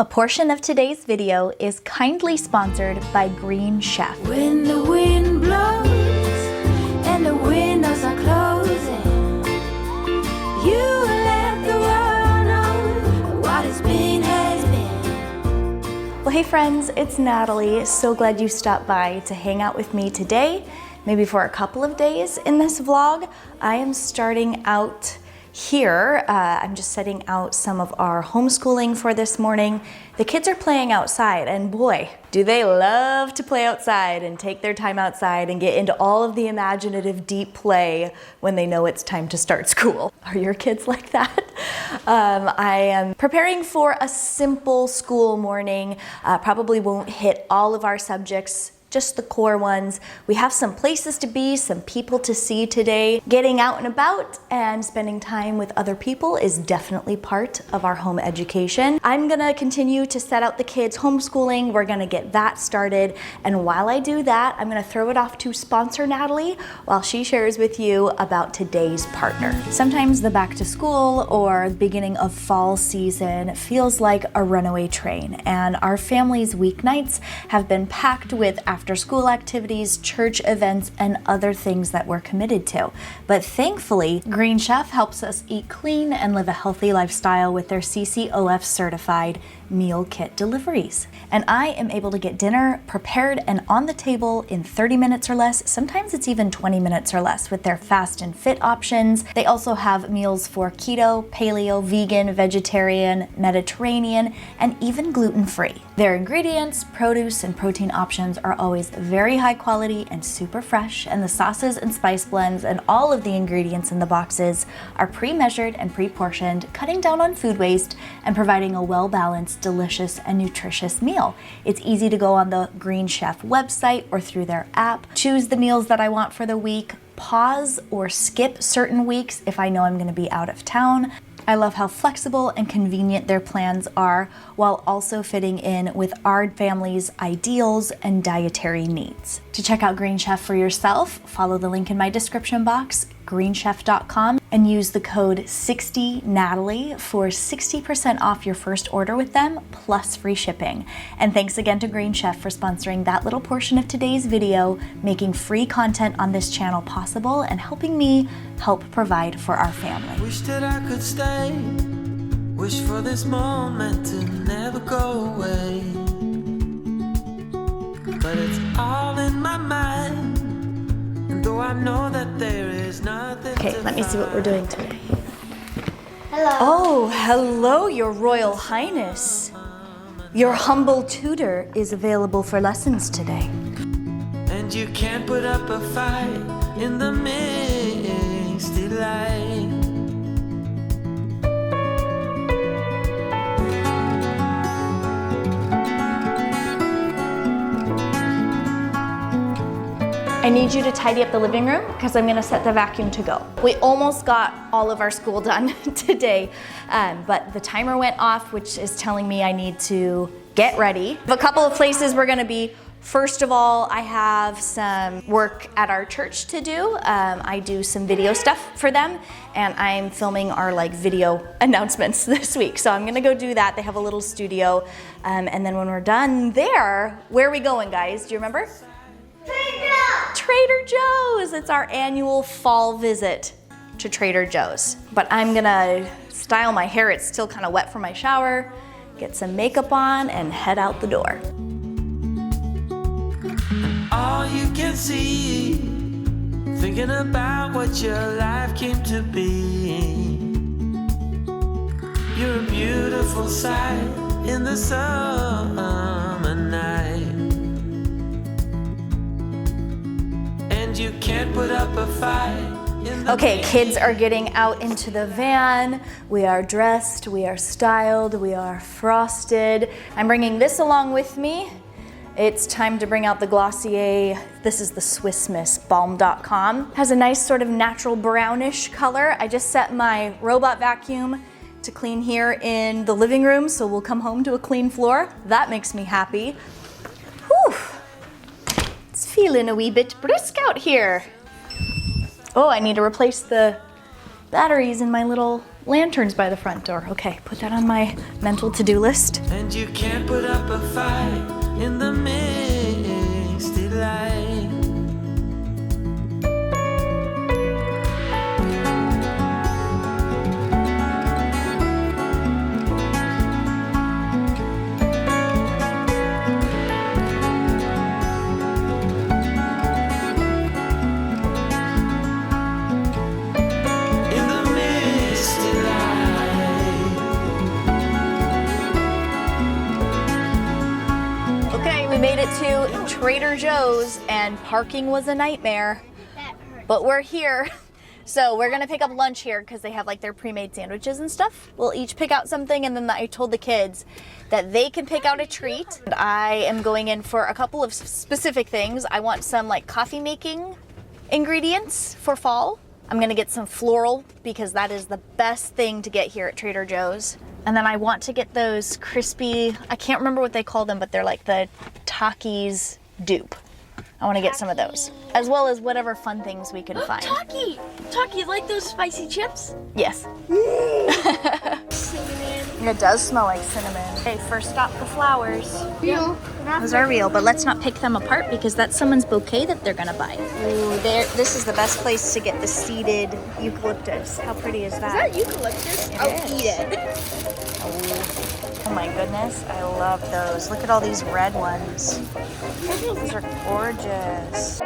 A portion of today's video is kindly sponsored by Green Chef. When the wind blows and the windows are closing, you let the world know what has been has been. Well, hey friends, it's Natalie. So glad you stopped by to hang out with me today, maybe for a couple of days in this vlog. I am starting out here. I'm just setting out some of our homeschooling for this morning. The kids are playing outside, and boy, do they love to play outside and take their time outside and get into all of the imaginative deep play when they know it's time to start school. Are your kids like that? I am preparing for a simple school morning. Probably won't hit all of our subjects, just the core ones. We have some places to be, some people to see today. Getting out and about and spending time with other people is definitely part of our home education. I'm gonna continue to set out the kids' homeschooling. We're gonna get that started. And while I do that, I'm gonna throw it off to sponsor Natalie while she shares with you about today's partner. Sometimes the back to school or beginning of fall season feels like a runaway train, and our family's weeknights have been packed with after school activities, church events, and other things that we're committed to. But thankfully, Green Chef helps us eat clean and live a healthy lifestyle with their CCOF certified meal kit deliveries. And I am able to get dinner prepared and on the table in 30 minutes or less. Sometimes it's even 20 minutes or less with their fast and fit options. They also have meals for keto, paleo, vegan, vegetarian, Mediterranean, and even gluten-free. Their ingredients, produce, and protein options are always very high quality and super fresh, and the sauces and spice blends and all of the ingredients in the boxes are pre-measured and pre-portioned, cutting down on food waste and providing a well-balanced, delicious, and nutritious meal. It's easy to go on the Green Chef website or through their app, choose the meals that I want for the week, pause or skip certain weeks if I know I'm gonna be out of town. I love how flexible and convenient their plans are, while also fitting in with our family's ideals and dietary needs. To check out Green Chef for yourself, follow the link in my description box, greenchef.com, and use the code 60Natalie for 60% off your first order with them, plus free shipping. And thanks again to Green Chef for sponsoring that little portion of today's video, making free content on this channel possible and helping me help provide for our family. Wish that I could stay, wish for this moment to never go away, but it's all in my mind, and though I know that there is nothing. Okay, let me see what we're doing today. Hello. Oh, hello, Your Royal Highness. Your humble tutor is available for lessons today. And you can't put up a fight in the misty light. I need you to tidy up the living room because I'm gonna set the vacuum to go. We almost got all of our school done today, but the timer went off, which is telling me I need to get ready. A couple of places we're gonna be. First of all, I have some work at our church to do. I do some video stuff for them, and I'm filming our video announcements this week. So I'm gonna go do that. They have a little studio. And then when we're done there, where are we going, guys? Do you remember? Trader Joe's. It's our annual fall visit to Trader Joe's. But I'm gonna style my hair. It's still kind of wet from my shower, get some makeup on, and head out the door. All you can see, thinking about what your life came to be. You're a beautiful sight in the summer night, and you can't put up a fight. Okay, kids are getting out into the van. We are dressed, we are styled, we are frosted. I'm bringing this along with me. It's time to bring out the Glossier. This is the Swiss Miss Balm.com. Has a nice sort of natural brownish color. I just set my robot vacuum to clean here in the living room, so we'll come home to a clean floor. That makes me happy. Whew. It's feeling a wee bit brisk out here. Oh, I need to replace the batteries in my little lanterns by the front door. Okay, put that on my mental to-do list. And you can't put up a fight in the misty light. Made it to Trader Joe's and parking was a nightmare, but we're here. So we're gonna pick up lunch here because they have like their pre-made sandwiches and stuff. We'll each pick out something, and then I told the kids that they can pick out a treat. And I am going in for a couple of specific things. I want some like coffee making ingredients for fall. I'm gonna get some floral because that is the best thing to get here at Trader Joe's. And then I want to get those crispy, I can't remember what they call them, but they're like the Takis dupe. I want to get some of those, as well as whatever fun things we can find. Taki, you like those spicy chips? Yes. Cinnamon. It does smell like cinnamon. Okay, first stop, the flowers. Real. Those are real, but let's not pick them apart because that's someone's bouquet that they're gonna buy. Ooh, this is the best place to get the seeded eucalyptus. How pretty is that? Is that eucalyptus? It I'll is. eat it. Oh my goodness, I love those. Look at all these red ones. These are gorgeous.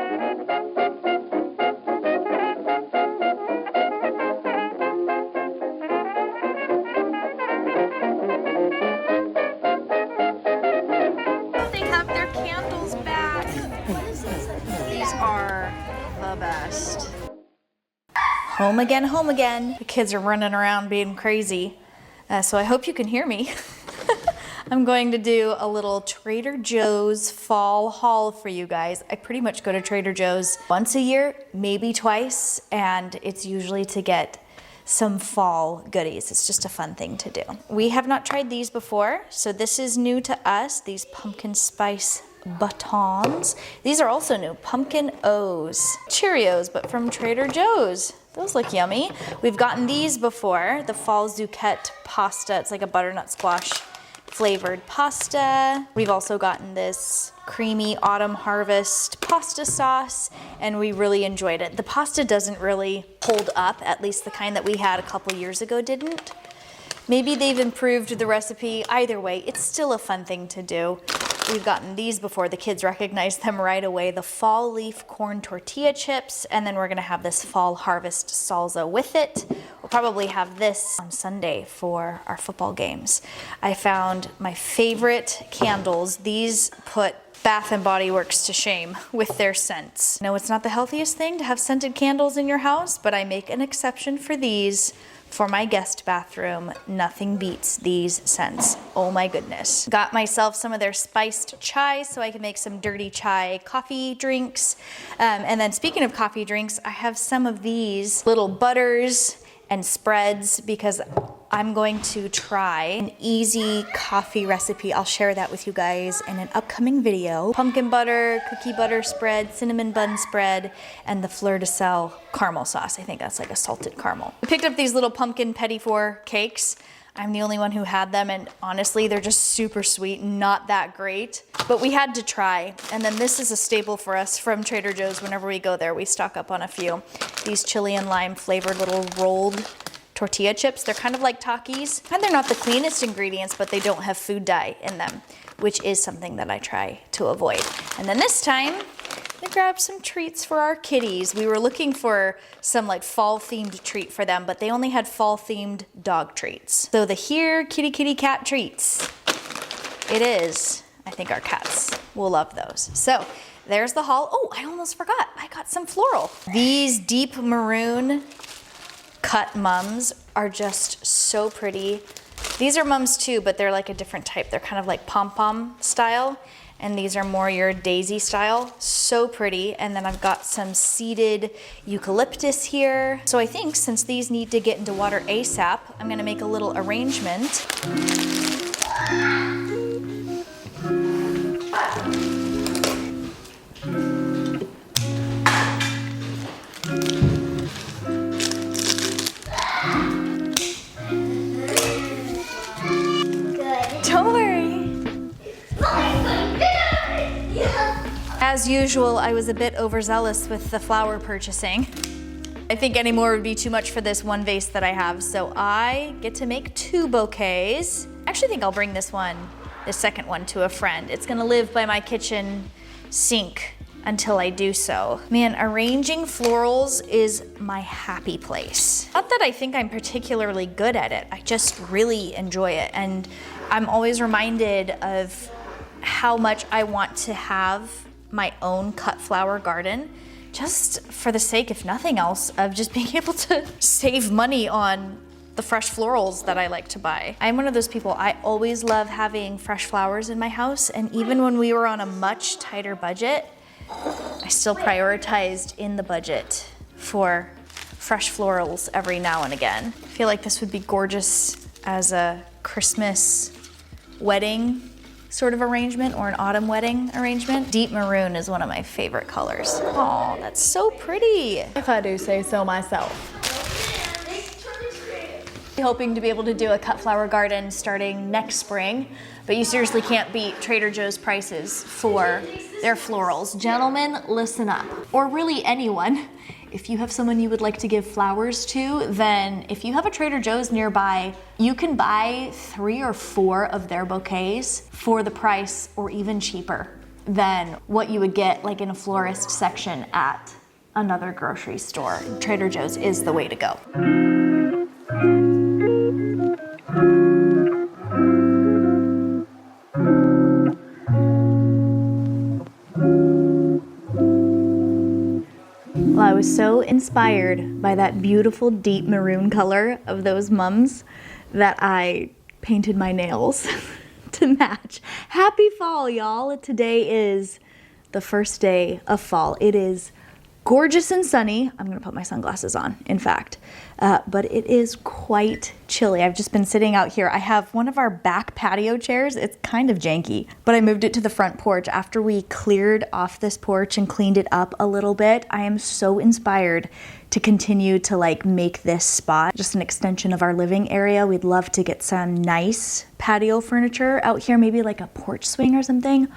They have their candles back. These are the best. Home again, home again. The kids are running around being crazy. So I hope you can hear me. I'm going to do a little Trader Joe's fall haul for you guys. I pretty much go to Trader Joe's once a year, maybe twice, and it's usually to get some fall goodies. It's just a fun thing to do. We have not tried these before, so this is new to us, these pumpkin spice batons. These are also new, pumpkin O's. Cheerios, but from Trader Joe's. Those look yummy. We've gotten these before, the fall zucchini pasta. It's like a butternut squash flavored pasta. We've also gotten this creamy autumn harvest pasta sauce, and we really enjoyed it. The pasta doesn't really hold up, at least the kind that we had a couple years ago didn't. Maybe they've improved the recipe. Either way, it's still a fun thing to do. We've gotten these before. The kids recognized them right away. The fall leaf corn tortilla chips, and then we're gonna have this fall harvest salsa with it. We'll probably have this on Sunday for our football games. I found my favorite candles. These put Bath and Body Works to shame with their scents. No, it's not the healthiest thing to have scented candles in your house, but I make an exception for these. For my guest bathroom, nothing beats these scents. Oh my goodness. Got myself some of their spiced chai so I can make some dirty chai coffee drinks. And then speaking of coffee drinks, I have some of these little butters and spreads because I'm going to try an easy coffee recipe. I'll share that with you guys in an upcoming video. Pumpkin butter, cookie butter spread, cinnamon bun spread, and the fleur de sel caramel sauce. I think that's like a salted caramel. I picked up these little pumpkin petit four cakes. I'm the only one who had them, and honestly, they're just super sweet, not that great. But we had to try. And then this is a staple for us from Trader Joe's. Whenever we go there, we stock up on a few. These chili and lime flavored little rolled tortilla chips. They're kind of like Takis. And they're not the cleanest ingredients, but they don't have food dye in them, which is something that I try to avoid. And then this time, I grabbed some treats for our kitties. We were looking for some like fall themed treat for them, but they only had fall themed dog treats. So the Here Kitty Kitty Cat treats. It is. I think our cats will love those. So there's the haul. Oh, I almost forgot. I got some floral. These deep maroon cut mums are just so pretty. These are mums too, but they're like a different type. They're kind of like pom-pom style. And these are more your daisy style. So pretty. And then I've got some seeded eucalyptus here. So I think since these need to get into water ASAP, I'm gonna make a little arrangement. As usual, I was a bit overzealous with the flower purchasing. I think any more would be too much for this one vase that I have, so I get to make 2 bouquets. I actually think I'll bring this second one, to a friend. It's gonna live by my kitchen sink until I do so. Man, arranging florals is my happy place. Not that I think I'm particularly good at it, I just really enjoy it. And I'm always reminded of how much I want to have my own cut flower garden, just for the sake, if nothing else, of just being able to save money on the fresh florals that I like to buy. I'm one of those people, I always love having fresh flowers in my house, and even when we were on a much tighter budget, I still prioritized in the budget for fresh florals every now and again. I feel like this would be gorgeous as a Christmas wedding sort of arrangement, or an autumn wedding arrangement. Deep maroon is one of my favorite colors. Oh, that's so pretty, if I do say so myself. Hoping to be able to do a cut flower garden starting next spring, but you seriously can't beat Trader Joe's prices for their florals. Gentlemen, listen up. Or really anyone. If you have someone you would like to give flowers to, then if you have a Trader Joe's nearby, you can buy 3 or 4 of their bouquets for the price or even cheaper than what you would get like in a florist section at another grocery store. Trader Joe's is the way to go. Well, I was so inspired by that beautiful deep maroon color of those mums that I painted my nails to match. Happy fall, y'all. Today is the first day of fall. It is gorgeous and sunny. I'm gonna put my sunglasses on, in fact, but it is quite chilly. I've just been sitting out here. I have one of our back patio chairs. It's kind of janky, but I moved it to the front porch after we cleared off this porch and cleaned it up a little bit. I am so inspired to continue to like make this spot just an extension of our living area. We'd love to get some nice patio furniture out here, maybe like a porch swing or something.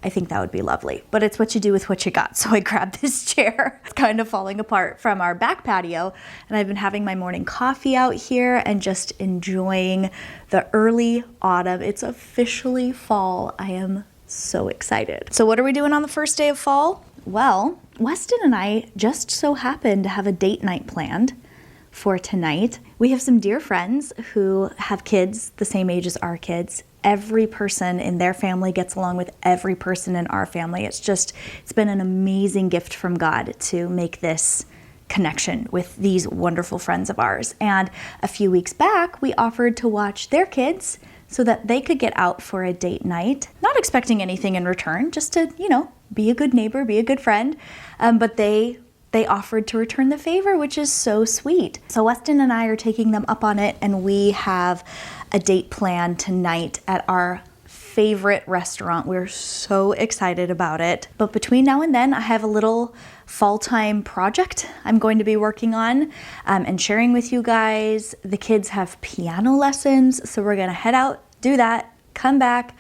I think that would be lovely, but it's what you do with what you got. So I grabbed this chair. It's kind of falling apart from our back patio, and I've been having my morning coffee out here and just enjoying the early autumn. It's officially fall. I am so excited. So what are we doing on the first day of fall? Well, Weston and I just so happened to have a date night planned for tonight. We have some dear friends who have kids the same age as our kids. Every person in their family gets along with every person in our family. It's been an amazing gift from God to make this connection with these wonderful friends of ours. And a few weeks back, we offered to watch their kids so that they could get out for a date night, not expecting anything in return, just to, be a good neighbor, be a good friend. But they offered to return the favor, which is so sweet. So Weston and I are taking them up on it, and we have a date plan tonight at our favorite restaurant. We're so excited about it. But between now and then, I have a little fall-time project I'm going to be working on and sharing with you guys. The kids have piano lessons, so we're gonna head out, do that, come back.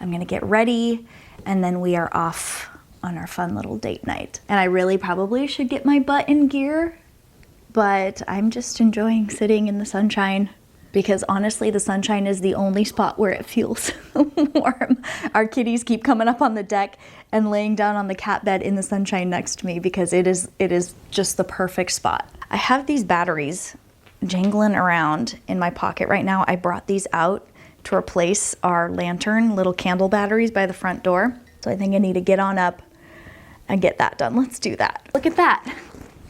I'm gonna get ready, and then we are off on our fun little date night. And I really probably should get my butt in gear, but I'm just enjoying sitting in the sunshine, because honestly, the sunshine is the only spot where it feels warm. Our kitties keep coming up on the deck and laying down on the cat bed in the sunshine next to me, because it is just the perfect spot. I have these batteries jangling around in my pocket right now. I brought these out to replace our lantern, little candle batteries by the front door. So I think I need to get on up and get that done. Let's do that. Look at that.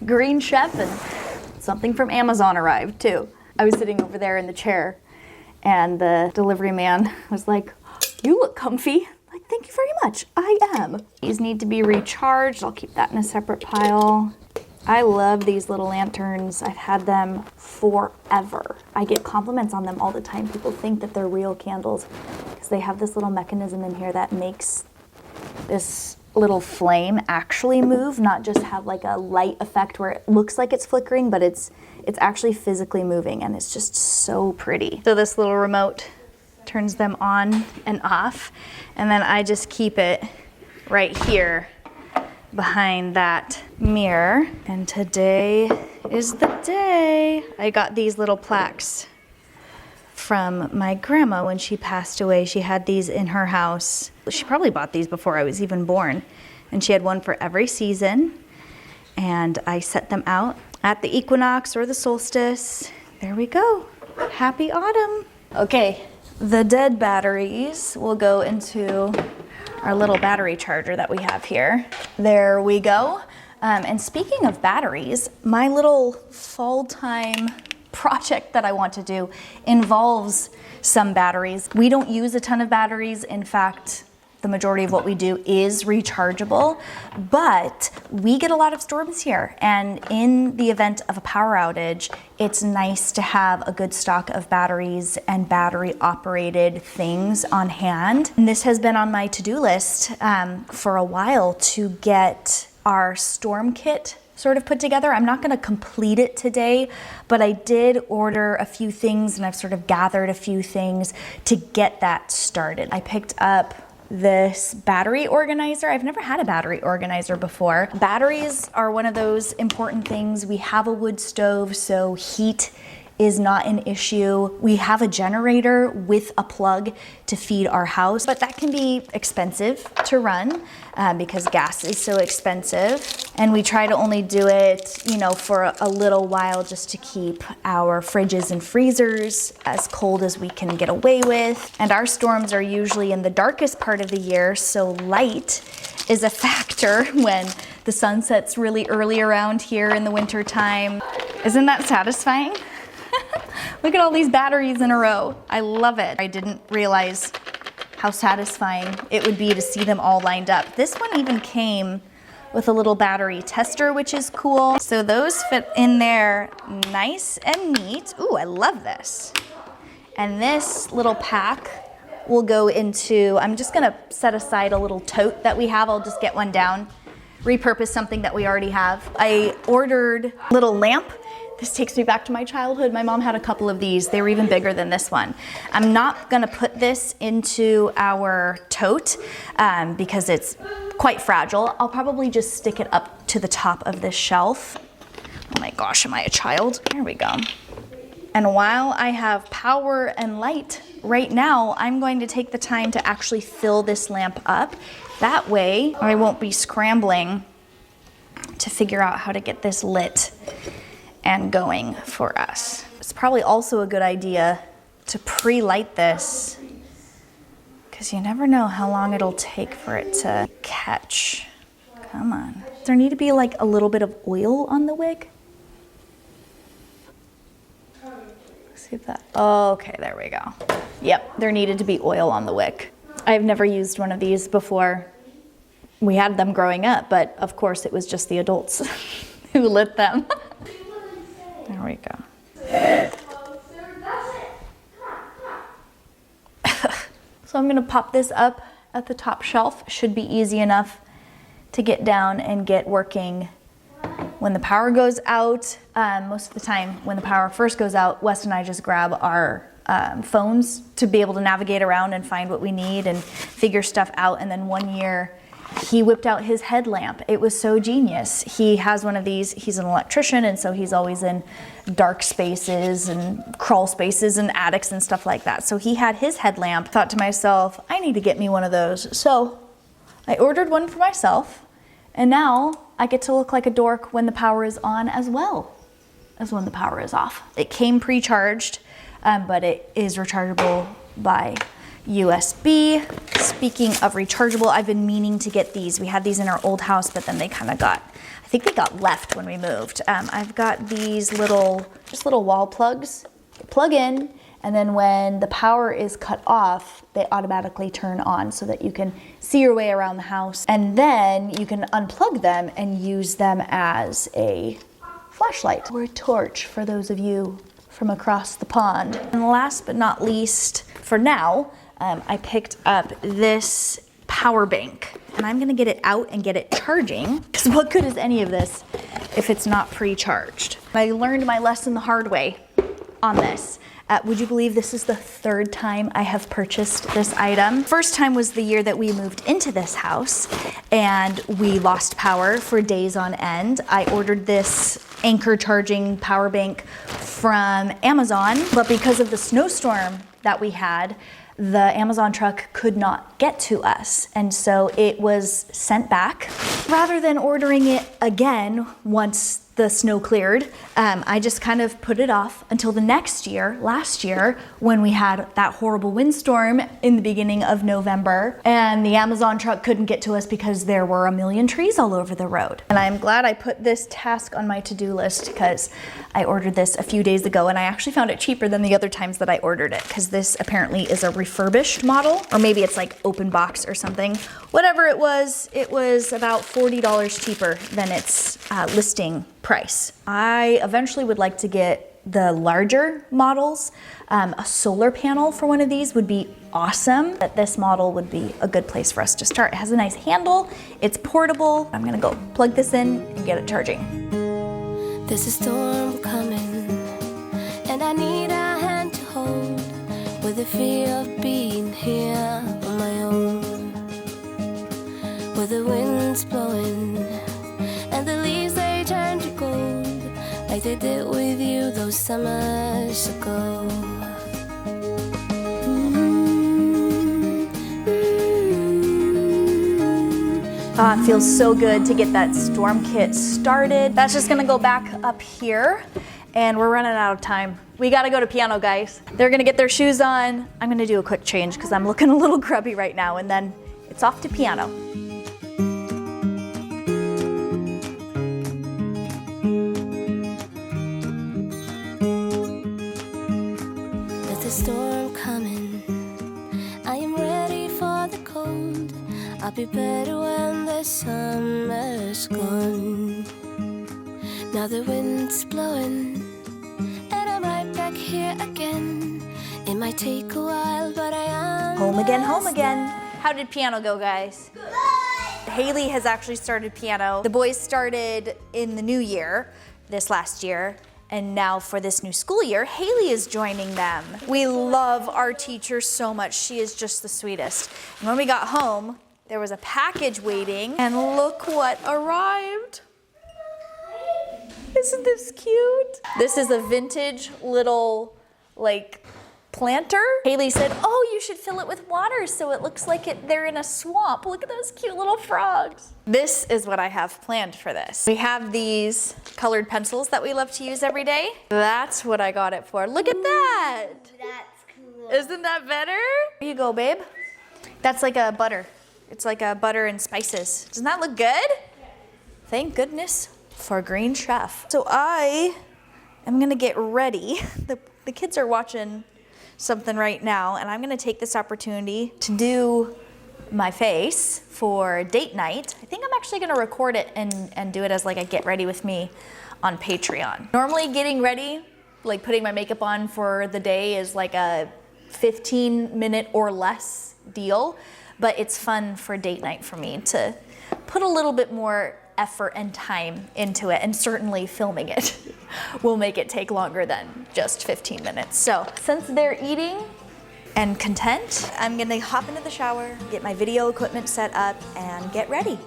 Green chef, and something from Amazon arrived too. I was sitting over there in the chair, and the delivery man was like, "You look comfy." Like, thank you very much. I am. These need to be recharged. I'll keep that in a separate pile. I love these little lanterns. I've had them forever. I get compliments on them all the time. People think that they're real candles because they have this little mechanism in here that makes this little flame actually move, not just have like a light effect where it looks like it's flickering, but it's actually physically moving, and it's just so pretty. So this little remote turns them on and off, and then I just keep it right here behind that mirror. And today is the day. I got these little plaques from my grandma when she passed away. She had these in her house. She probably bought these before I was even born. And she had one for every season. And I set them out at the equinox or the solstice. There we go. Happy autumn. Okay, the dead batteries will go into our little battery charger that we have here. There we go. And speaking of batteries, my little fall time project that I want to do involves some batteries. We don't use a ton of batteries. In fact, the majority of what we do is rechargeable, but we get a lot of storms here. And in the event of a power outage, it's nice to have a good stock of batteries and battery operated things on hand. And this has been on my to-do list for a while to get our storm kit sort of put together. I'm not gonna complete it today, but I did order a few things and I've sort of gathered a few things to get that started. I picked up this battery organizer. I've never had a battery organizer before. Batteries are one of those important things. We have a wood stove, so heat is not an issue. We have a generator with a plug to feed our house, but that can be expensive to run because gas is so expensive. And we try to only do it, you know, for a little while just to keep our fridges and freezers as cold as we can get away with. And our storms are usually in the darkest part of the year, so light is a factor when the sun sets really early around here in the winter time. Isn't that satisfying? Look at all these batteries in a row. I love it. I didn't realize how satisfying it would be to see them all lined up. This one even came with a little battery tester, which is cool. So those fit in there nice and neat. Ooh, I love this. And this little pack will go into, I'm just gonna set aside a little tote that we have. I'll just get one down, repurpose something that we already have. I ordered a little lamp. This takes me back to my childhood. My mom had a couple of these. They were even bigger than this one. I'm not gonna put this into our tote because it's quite fragile. I'll probably just stick it up to the top of this shelf. Oh my gosh, am I a child? There we go. And while I have power and light right now, I'm going to take the time to actually fill this lamp up. That way, I won't be scrambling to figure out how to get this lit and going for us. It's probably also a good idea to pre-light this because you never know how long it'll take for it to catch. Come on. Does there need to be like a little bit of oil on the wick? See if that, oh, okay, there we go. Yep, there needed to be oil on the wick. I've never used one of these before. We had them growing up, but of course it was just the adults who lit them. There we go. So I'm gonna pop this up at the top shelf. Should be easy enough to get down and get working when the power goes out. Most of the time when the power first goes out, Wes and I just grab our phones to be able to navigate around and find what we need and figure stuff out. And then one year, he whipped out his headlamp. It was so genius. He has one of these, he's an electrician, and so he's always in dark spaces and crawl spaces and attics and stuff like that. So he had his headlamp. Thought to myself, I need to get me one of those. So I ordered one for myself, and now I get to look like a dork when the power is on as well as when the power is off. It came pre-charged, but it is rechargeable by USB. Speaking of rechargeable, I've been meaning to get these. We had these in our old house, but then they kind of got, I think they got left when we moved. I've got these just little wall plugs. You plug in, and then when the power is cut off, they automatically turn on so that you can see your way around the house. And then you can unplug them and use them as a flashlight or a torch for those of you from across the pond. And last but not least, for now, I picked up this power bank, and I'm gonna get it out and get it charging, because what good is any of this if it's not pre-charged? I learned my lesson the hard way on this. Would you believe this is the third time I have purchased this item? First time was the year that we moved into this house and we lost power for days on end. I ordered this Anchor charging power bank from Amazon, but because of the snowstorm that we had, the Amazon truck could not get to us, and so it was sent back. Rather than ordering it again once the snow cleared, I just kind of put it off until the next year, last year, when we had that horrible windstorm in the beginning of November, and the Amazon truck couldn't get to us because there were a million trees all over the road. And I'm glad I put this task on my to-do list because I ordered this a few days ago, and I actually found it cheaper than the other times that I ordered it, because this apparently is a refurbished model, or maybe it's like open box or something. Whatever it was about $40 cheaper than its listing price. I eventually would like to get the larger models. A solar panel for one of these would be awesome, but this model would be a good place for us to start. It has a nice handle, it's portable. I'm gonna go plug this in and get it charging. There's a storm coming, and I need a hand to hold, with the fear of being here on my own, where the wind's blowing and the leaves they turn to gold, like they did with you those summers ago. It feels so good to get that storm kit started. That's just gonna go back up here, and we're running out of time. We gotta go to piano, guys. They're gonna get their shoes on. I'm gonna do a quick change because I'm looking a little grubby right now, and then it's off to piano. There's a storm coming, I am ready for the cold. I'll be better when the summer's gone. Now the wind's blowing, and I'm right back here again. It might take a while, but I am Home again, home again. How did piano go, guys? Good. Haley has actually started piano. The boys started in the new year, this last year, and now for this new school year, Haley is joining them. We love our teacher so much. She is just the sweetest. And when we got home, there was a package waiting, and look what arrived. Isn't this cute? This is a vintage little, like, planter. Haley said, oh, you should fill it with water so it looks like they're in a swamp. Look at those cute little frogs. This is what I have planned for this. We have these colored pencils that we love to use every day. That's what I got it for. Look at that. That's cool. Isn't that better? Here you go, babe. That's like a butter. It's like a butter and spices. Doesn't that look good? Thank goodness for Green Chef. So I am gonna get ready. The kids are watching something right now, and I'm gonna take this opportunity to do my face for date night. I think I'm actually gonna record it and do it as like a get ready with me on Patreon. Normally getting ready, like putting my makeup on for the day, is like a 15-minute or less deal, but it's fun for date night for me to put a little bit more effort and time into it, and certainly filming it will make it take longer than just 15 minutes. So since they're eating and content, I'm gonna hop into the shower, get my video equipment set up, and get ready.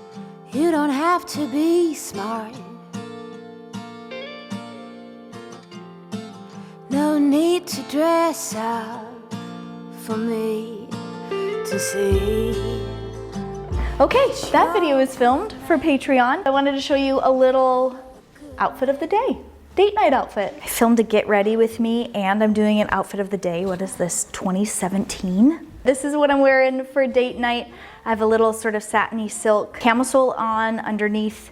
You don't have to be smart. No need to dress up for me to see. Okay, that video is filmed for Patreon. I wanted to show you a little outfit of the day, date night outfit. I filmed a get ready with me, and I'm doing an outfit of the day. What is this, 2017? This is what I'm wearing for date night. I have a little sort of satiny silk camisole on underneath,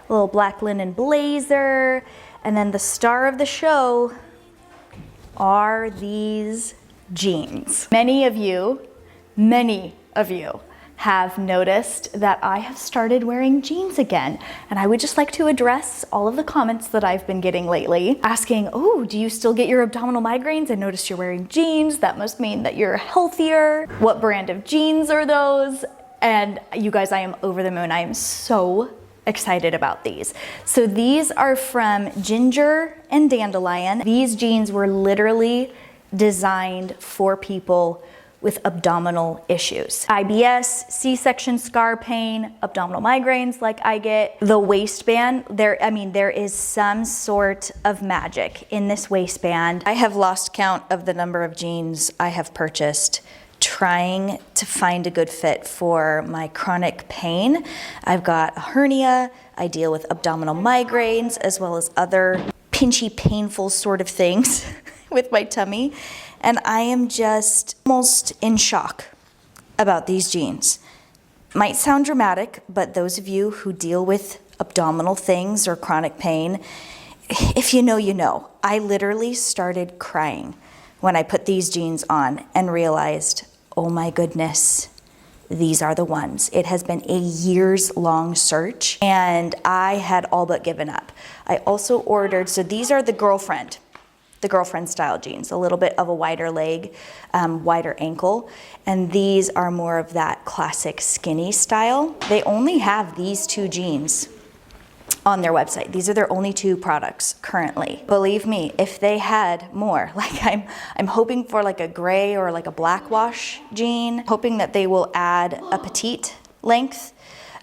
a little black linen blazer, and then the star of the show are these jeans. Many of you have noticed that I have started wearing jeans again. And I would just like to address all of the comments that I've been getting lately, asking, oh, do you still get your abdominal migraines? I noticed you're wearing jeans. That must mean that you're healthier. What brand of jeans are those? And you guys, I am over the moon. I am so excited about these. So these are from Ginger and Dandelion. These jeans were literally designed for people with abdominal issues. IBS, C-section scar pain, abdominal migraines like I get. The waistband, there is some sort of magic in this waistband. I have lost count of the number of jeans I have purchased trying to find a good fit for my chronic pain. I've got a hernia, I deal with abdominal migraines as well as other pinchy, painful sort of things with my tummy. And I am just almost in shock about these jeans. Might sound dramatic, but those of you who deal with abdominal things or chronic pain, if you know, you know. I literally started crying when I put these jeans on and realized, oh my goodness, these are the ones. It has been a years-long search, and I had all but given up. I also ordered, so these are the girlfriend style jeans, a little bit of a wider leg, wider ankle, and these are more of that classic skinny style. They only have these two jeans on their website. These are their only two products currently. Believe me, if they had more, like I'm hoping for like a gray or like a black wash jean, hoping that they will add a petite length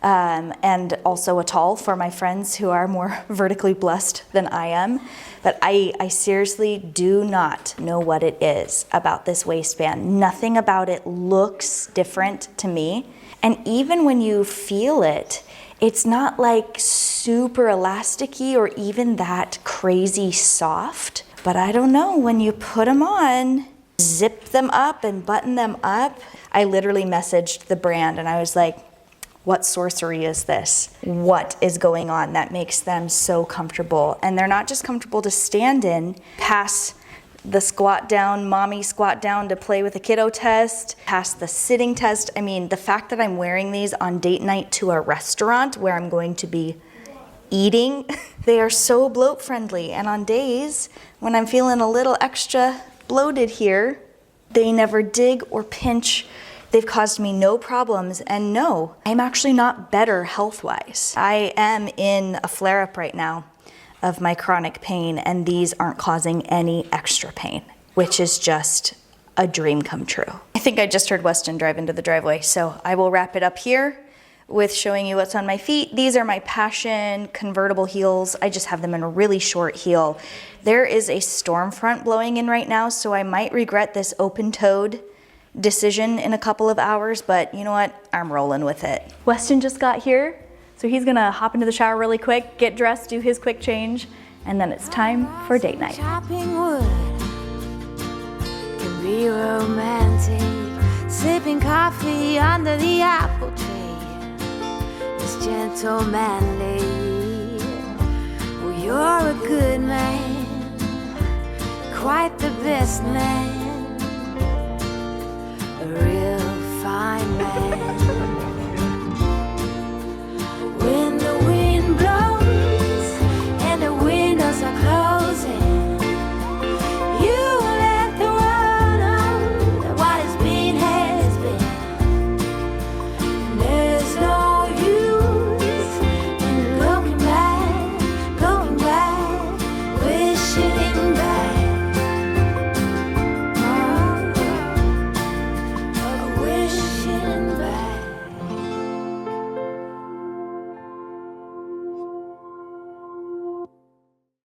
and also a tall for my friends who are more vertically blessed than I am. But I seriously do not know what it is about this waistband. Nothing about it looks different to me. And even when you feel it, it's not like super elasticy or even that crazy soft. But I don't know, when you put them on, zip them up and button them up, I literally messaged the brand and I was like, what sorcery is this? What is going on that makes them so comfortable? And they're not just comfortable to stand in, pass the squat down, mommy squat down to play with a kiddo test, pass the sitting test. I mean, the fact that I'm wearing these on date night to a restaurant where I'm going to be eating, they are so bloat friendly. And on days when I'm feeling a little extra bloated here, they never dig or pinch. They've caused me no problems, and no, I'm actually not better health-wise. I am in a flare-up right now of my chronic pain, and these aren't causing any extra pain, which is just a dream come true. I think I just heard Weston drive into the driveway, so I will wrap it up here with showing you what's on my feet. These are my Passion convertible heels. I just have them in a really short heel. There is a storm front blowing in right now, so I might regret this open-toed decision in a couple of hours, but you know what? I'm rolling with it. Weston just got here, so he's gonna hop into the shower really quick, get dressed, do his quick change, and then it's time for date night. Chopping wood can be romantic. Sipping coffee under the apple tree is gentlemanly. Well, you're a good man, quite the best man. A real fine man.